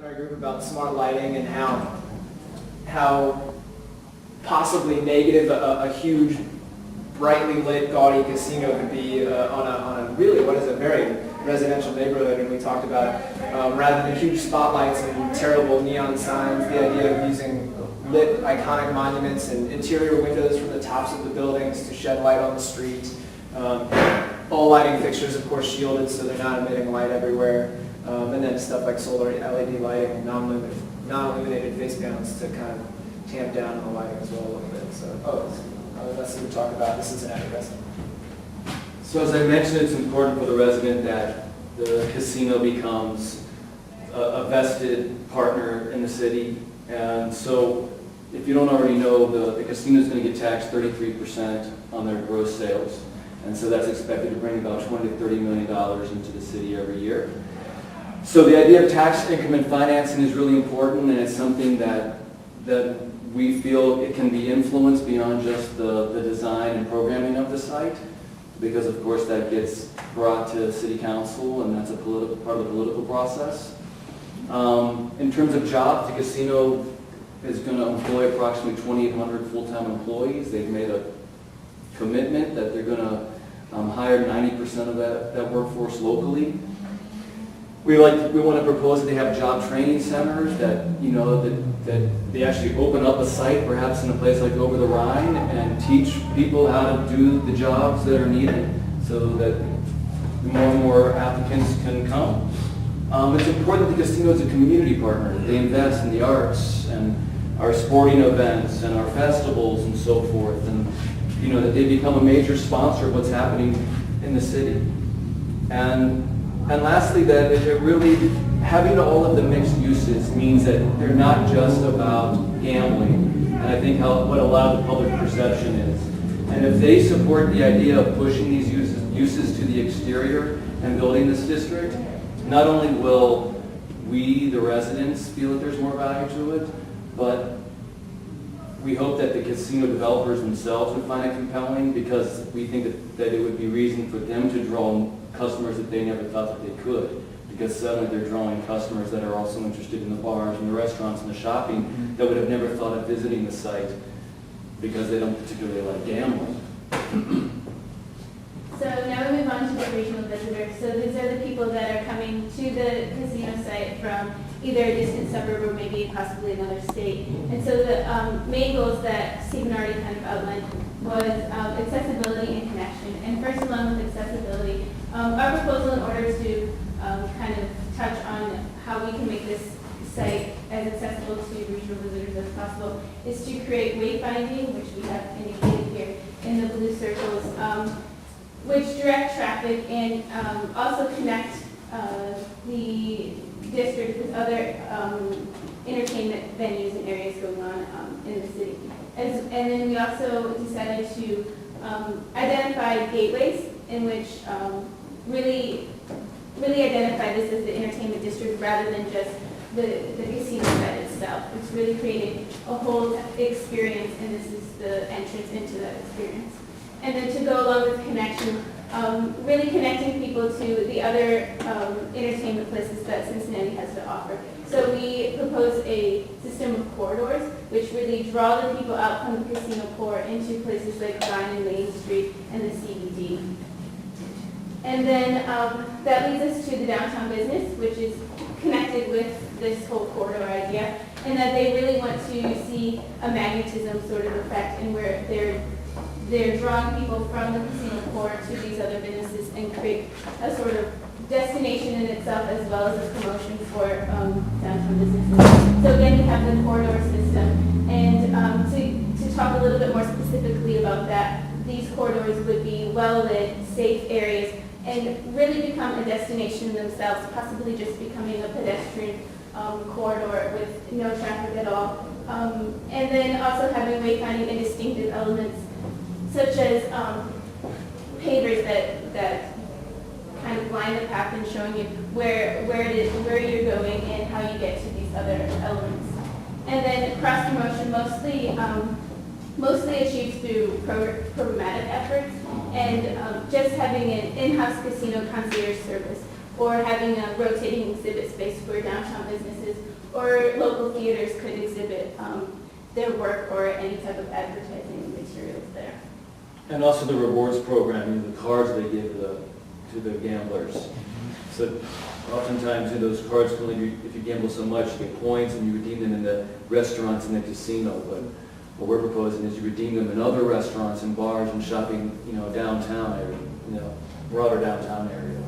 in our group about smart lighting and how possibly negative a huge, brightly lit, gaudy casino could be on a really what is a very residential neighborhood. And we talked about rather than huge spotlights and terrible neon signs, the idea of using lit iconic monuments and interior windows from the tops of the buildings to shed light on the street. All lighting fixtures, of course, shielded so they're not emitting light everywhere. And then stuff like solar LED lighting and non-illuminated face panels to kind of tamp down on the lighting as well a little bit. So, that's what we talk about. This is an address. So as I mentioned, it's important for the resident that the casino becomes a vested partner in the city. And so if you don't already know, the casino is going to get taxed 33% on their gross sales. And so that's expected to bring about $20 to $30 million into the city every year. So the idea of tax increment financing is really important, and it's something that we feel it can be influenced beyond just the design and programming of the site, because of course that gets brought to city council, and that's a part of the political process. In terms of jobs, the casino is going to employ approximately 2,800 full-time employees. They've made a commitment that they're going to hire 90% of that workforce locally. We want to propose that they have job training centers that they actually open up a site, perhaps in a place like Over the Rhine, and teach people how to do the jobs that are needed, so that more and more applicants can come. It's important that the casino is a community partner. They invest in the arts and our sporting events and our festivals and so forth, and that they become a major sponsor of what's happening in the city. And lastly, that it really, having all of the mixed uses means that they're not just about gambling. And I think what a lot of the public perception is. And if they support the idea of pushing these uses to the exterior and building this district, not only will we, the residents, feel that there's more value to it, but we hope that the casino developers themselves would find it compelling, because we think that it would be reason for them to draw customers that they never thought that they could, because suddenly they're drawing customers that are also interested in the bars and the restaurants and the shopping that would have never thought of visiting the site because they don't particularly like gambling. So now we move on to the regional visitors. So these are the people that are coming to the casino site from either a distant suburb or maybe possibly another state. And so the main goals that Stephen already kind of outlined was accessibility and connection. And first, along with accessibility, our proposal, in order to kind of touch on how we can make this site as accessible to regional visitors as possible, is to create wayfinding, which we have indicated here in the blue circles, which direct traffic and also connect the district with other entertainment venues and areas going on in the city. And then we also decided to identify gateways in which really identify this as the entertainment district rather than just the casino site itself. It's really creating a whole experience, and this is the entrance into that experience. And then to go along with connection, really connecting people to the other entertainment places that Cincinnati has to offer. So we propose a system of corridors which really draw the people out from the casino core into places like Vine and Main Street and the CBD. And then that leads us to the downtown business, which is connected with this whole corridor idea, and that they really want to see a magnetism sort of effect, and where they're drawing people from the casino core to these other businesses and create a sort of destination in itself as well as a promotion for downtown businesses. So again, we have the corridor system, and to talk a little bit more specifically about that, these corridors would be well-lit, safe areas, and really become a destination in themselves, possibly just becoming a pedestrian corridor with no traffic at all. And then also having wayfinding and distinctive elements, such as pavers that kind of line the path and showing you where you're going and how you get to these other elements. And then cross promotion, mostly achieved through programmatic efforts and just having an in-house casino concierge service, or having a rotating exhibit space for downtown businesses, or local theaters could exhibit their work or any type of advertising materials there. And also the rewards program, the cards they give to the gamblers. So oftentimes those cards can only be, if you gamble so much, you get points and you redeem them in the restaurants in the casino. But what we're proposing is you redeem them in other restaurants and bars and shopping, downtown area, broader downtown area.